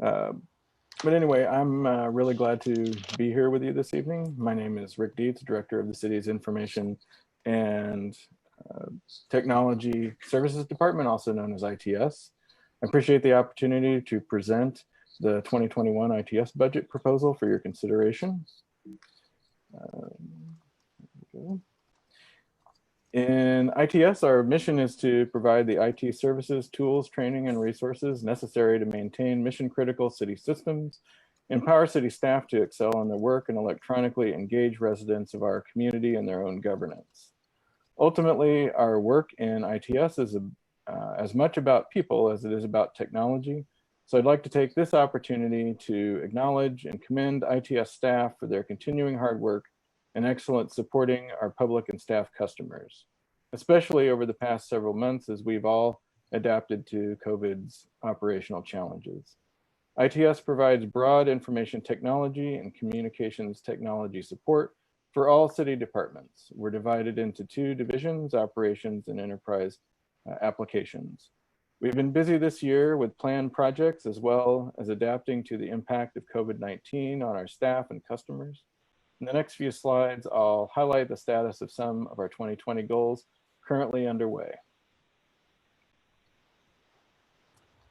Uh, but anyway, I'm really glad to be here with you this evening. My name is Rick Dietz, Director of the city's Information and uh, Technology Services Department, also known as ITS. I appreciate the opportunity to present the 2021 ITS budget proposal for your consideration. In ITS, our mission is to provide the IT services, tools, training, and resources necessary to maintain mission-critical city systems, empower city staff to excel in their work, and electronically engage residents of our community in their own governance. Ultimately, our work in ITS is as much about people as it is about technology. So I'd like to take this opportunity to acknowledge and commend ITS staff for their continuing hard work and excellence supporting our public and staff customers, especially over the past several months as we've all adapted to COVID's operational challenges. ITS provides broad information technology and communications technology support for all city departments. We're divided into two divisions, operations and enterprise applications. We've been busy this year with planned projects as well as adapting to the impact of COVID-19 on our staff and customers. In the next few slides, I'll highlight the status of some of our 2020 goals currently underway.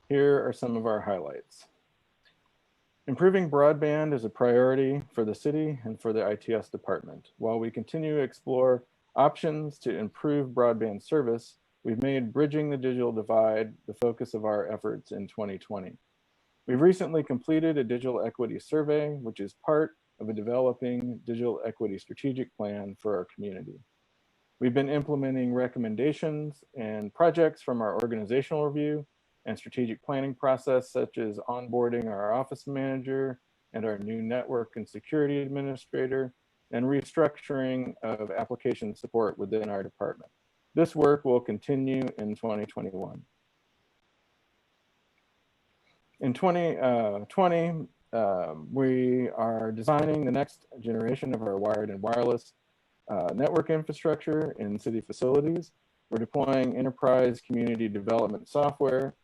Here are some of our highlights. Improving broadband is a priority for the city and for the ITS department. While we continue to explore options to improve broadband service, we've made bridging the digital divide the focus of our efforts in 2020. We've recently completed a digital equity survey, which is part of a developing digital equity strategic plan for our community. We've been implementing recommendations and projects from our organizational review and strategic planning process, such as onboarding our office manager and our new network and security administrator, and restructuring of application support within our department. This work will continue in 2021. In 2020, we are designing the next generation of our wired and wireless network infrastructure in city facilities. We're deploying enterprise community development software,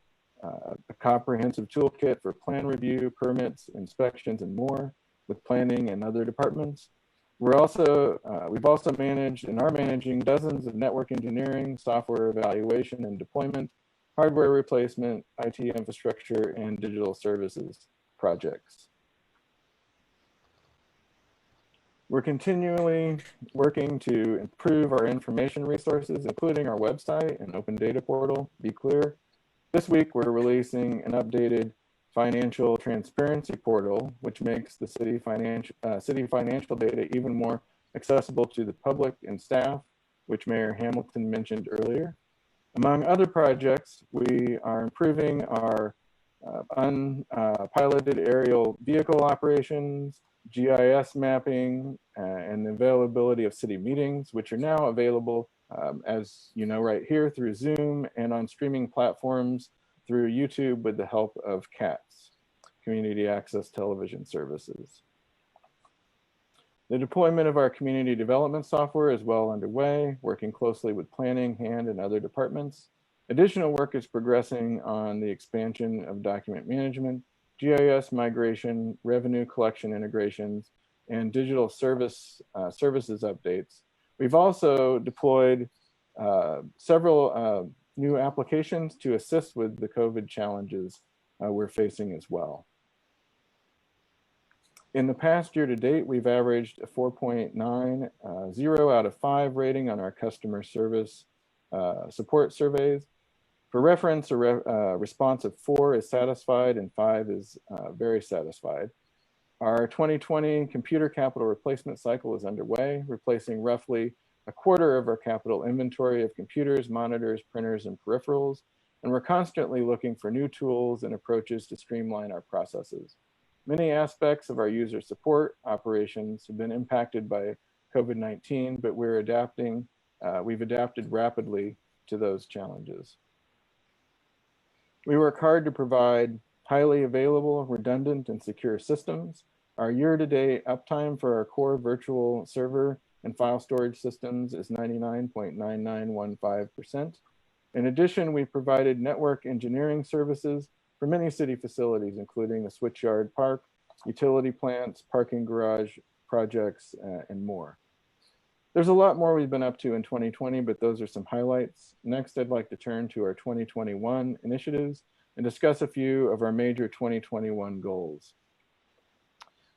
a comprehensive toolkit for plan review, permits, inspections, and more with planning and other departments. We've also managed and are managing dozens of network engineering, software evaluation and deployment, hardware replacement, IT infrastructure, and digital services projects. We're continually working to improve our information resources, including our website and open data portal, Be Clear. This week, we're releasing an updated financial transparency portal, which makes the city financial data even more accessible to the public and staff, which Mayor Hamilton mentioned earlier. Among other projects, we are improving our unpiloted aerial vehicle operations, GIS mapping, and the availability of city meetings, which are now available, as you know, right here through Zoom and on streaming platforms through YouTube with the help of CATS, Community Access Television Services. The deployment of our community development software is well underway, working closely with planning, hand, and other departments. Additional work is progressing on the expansion of document management, GIS migration, revenue collection integrations, and digital services updates. We've also deployed several new applications to assist with the COVID challenges we're facing as well. In the past year to date, we've averaged a 4.90 out of 5 rating on our customer service support surveys. For reference, a response of 4 is satisfied and 5 is very satisfied. Our 2020 computer capital replacement cycle is underway, replacing roughly a quarter of our capital inventory of computers, monitors, printers, and peripherals. And we're constantly looking for new tools and approaches to streamline our processes. Many aspects of our user support operations have been impacted by COVID-19, but we've adapted rapidly to those challenges. We work hard to provide highly available, redundant, and secure systems. Our year-to-date uptime for our core virtual server and file storage systems is 99.9915%. In addition, we provided network engineering services for many city facilities, including the Switchyard Park, utility plants, parking garage projects, and more. There's a lot more we've been up to in 2020, but those are some highlights. Next, I'd like to turn to our 2021 initiatives and discuss a few of our major 2021 goals.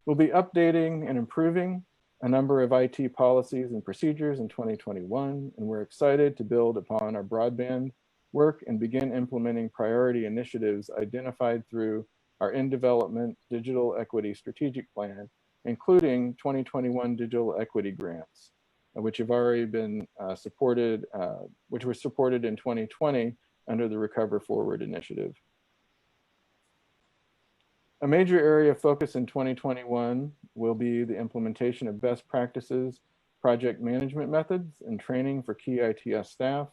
We'll be updating and improving a number of IT policies and procedures in 2021, and we're excited to build upon our broadband work and begin implementing priority initiatives identified through our in-development digital equity strategic plan, including 2021 digital equity grants, which have already been supported, which were supported in 2020 under the Recover Forward initiative. A major area of focus in 2021 will be the implementation of best practices, project management methods, and training for key ITS staff.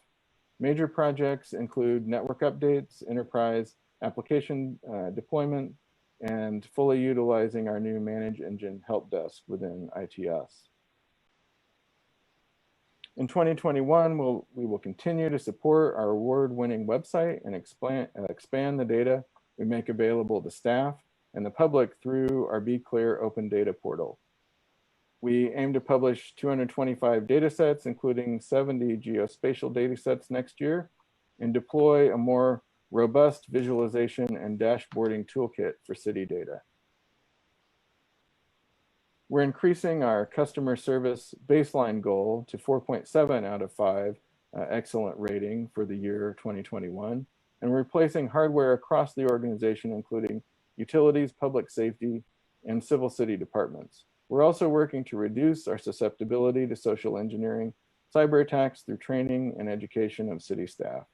Major projects include network updates, enterprise application deployment, and fully utilizing our new Manage Engine help desk within ITS. In 2021, we will continue to support our award-winning website and expand the data we make available to staff and the public through our Be Clear open data portal. We aim to publish 225 data sets, including 70 geospatial data sets next year, and deploy a more robust visualization and dashboarding toolkit for city data. We're increasing our customer service baseline goal to 4.7 out of 5 excellent rating for the year 2021, and we're replacing hardware across the organization, including utilities, public safety, and civil city departments. We're also working to reduce our susceptibility to social engineering, cyber attacks through training and education of city staff.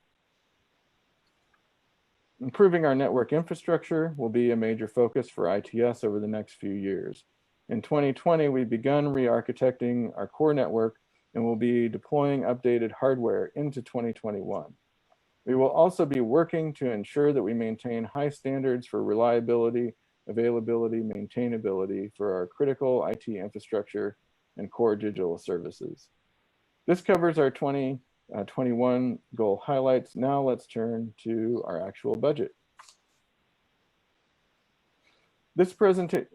Improving our network infrastructure will be a major focus for ITS over the next few years. In 2020, we've begun re-architecting our core network and will be deploying updated hardware into 2021. We will also be working to ensure that we maintain high standards for reliability, availability, maintainability for our critical IT infrastructure and core digital services. This covers our 2021 goal highlights. Now let's turn to our actual budget. This presentation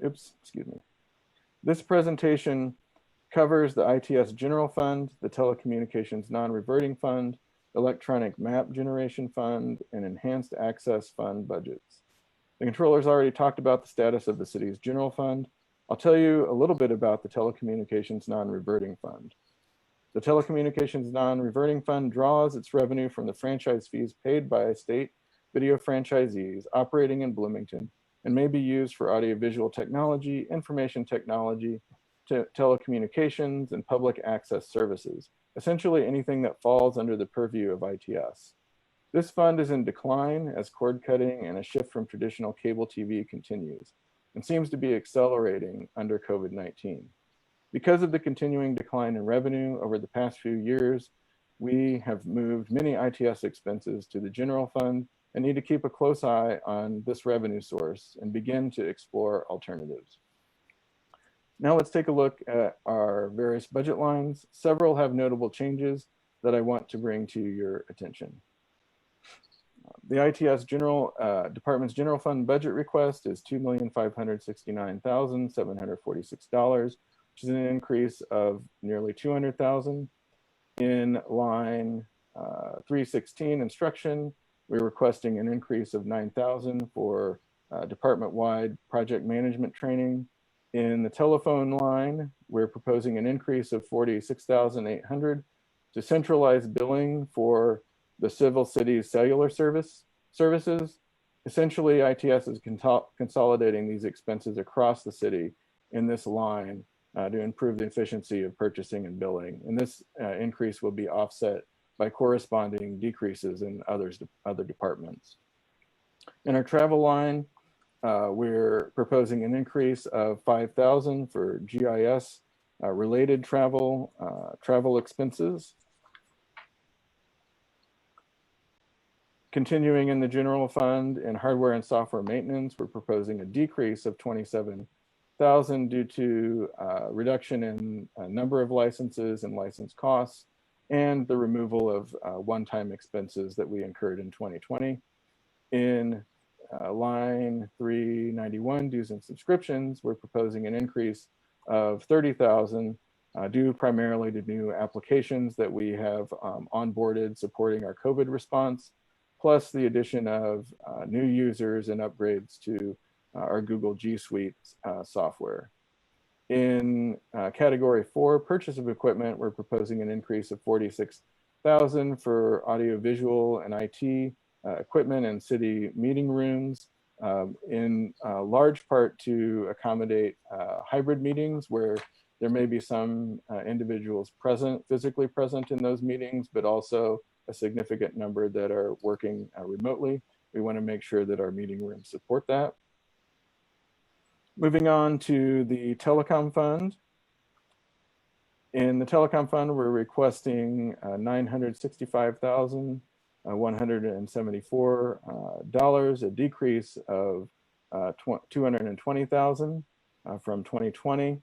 covers the ITS General Fund, the Telecommunications Non-Reverting Fund, Electronic Map Generation Fund, and Enhanced Access Fund budgets. The controller's already talked about the status of the city's general fund. I'll tell you a little bit about the Telecommunications Non-Reverting Fund. The Telecommunications Non-Reverting Fund draws its revenue from the franchise fees paid by state video franchisees operating in Bloomington and may be used for audiovisual technology, information technology, telecommunications, and public access services, essentially anything that falls under the purview of ITS. This fund is in decline as cord cutting and a shift from traditional cable TV continues and seems to be accelerating under COVID-19. Because of the continuing decline in revenue over the past few years, we have moved many ITS expenses to the general fund and need to keep a close eye on this revenue source and begin to explore alternatives. Now let's take a look at our various budget lines. Several have notable changes that I want to bring to your attention. The ITS Department's General Fund budget request is $2,569,746, which is an increase of nearly $200,000. In line 316 instruction, we're requesting an increase of $9,000 for department-wide project management training. In the telephone line, we're proposing an increase of $46,800 to centralize billing for the civil city's cellular services. Essentially, ITS is consolidating these expenses across the city in this line to improve the efficiency of purchasing and billing. And this increase will be offset by corresponding decreases in other departments. In our travel line, we're proposing an increase of $5,000 for GIS related travel expenses. Continuing in the general fund in hardware and software maintenance, we're proposing a decrease of $27,000 due to reduction in number of licenses and license costs and the removal of one-time expenses that we incurred in 2020. In line 391, dues and subscriptions, we're proposing an increase of $30,000 due primarily to new applications that we have onboarded supporting our COVID response, plus the addition of new users and upgrades to our Google G Suite software. In category 4, purchase of equipment, we're proposing an increase of $46,000 for audiovisual and IT equipment and city meeting rooms, in large part to accommodate hybrid meetings where there may be some individuals physically present in those meetings, but also a significant number that are working remotely. We want to make sure that our meeting rooms support that. Moving on to the telecom fund. In the telecom fund, we're requesting $965,174, a decrease of $220,000 from 2020.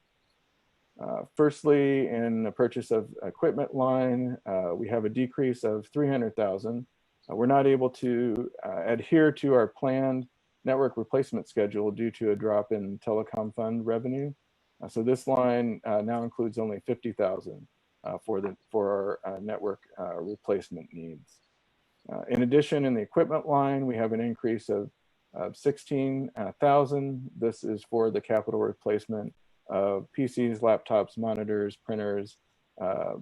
Firstly, in the purchase of equipment line, we have a decrease of $300,000. We're not able to adhere to our planned network replacement schedule due to a drop in telecom fund revenue. So this line now includes only $50,000 for our network replacement needs. In addition, in the equipment line, we have an increase of $16,000. This is for the capital replacement of PCs, laptops, monitors, printers,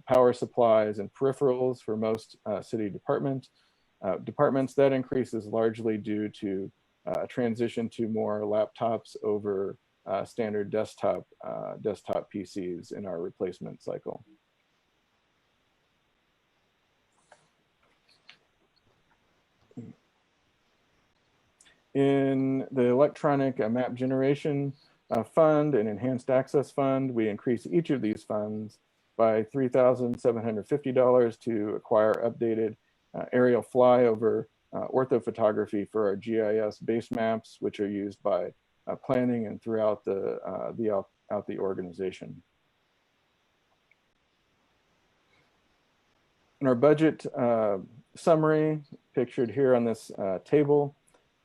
power supplies, and peripherals for most city departments. That increase is largely due to a transition to more laptops over standard desktop PCs in our replacement cycle. In the electronic map generation fund and enhanced access fund, we increase each of these funds by $3,750 to acquire updated aerial flyover orthophotography for our GIS base maps, which are used by planning and throughout the organization. In our budget summary, pictured here on this table,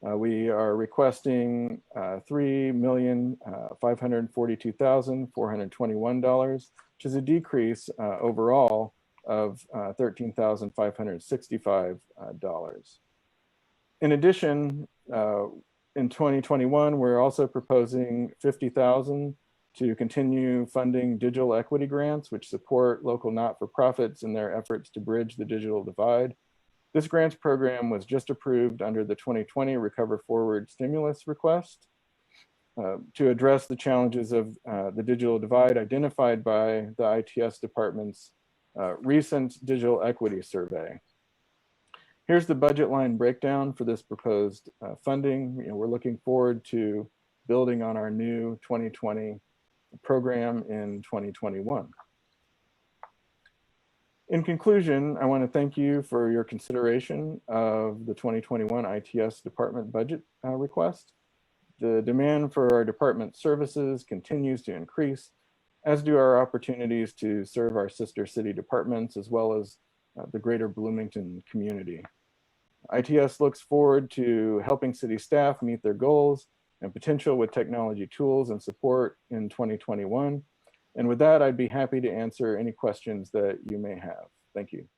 we are requesting $3,542,421, which is a decrease overall of $13,565. In addition, in 2021, we're also proposing $50,000 to continue funding digital equity grants, which support local not-for-profits in their efforts to bridge the digital divide. This grants program was just approved under the 2020 Recover Forward stimulus request to address the challenges of the digital divide identified by the ITS department's recent digital equity survey. Here's the budget line breakdown for this proposed funding. We're looking forward to building on our new 2020 program in 2021. In conclusion, I want to thank you for your consideration of the 2021 ITS department budget request. The demand for our department services continues to increase, as do our opportunities to serve our sister city departments, as well as the greater Bloomington community. ITS looks forward to helping city staff meet their goals and potential with technology tools and support in 2021. And with that, I'd be happy to answer any questions that you may have. Thank you.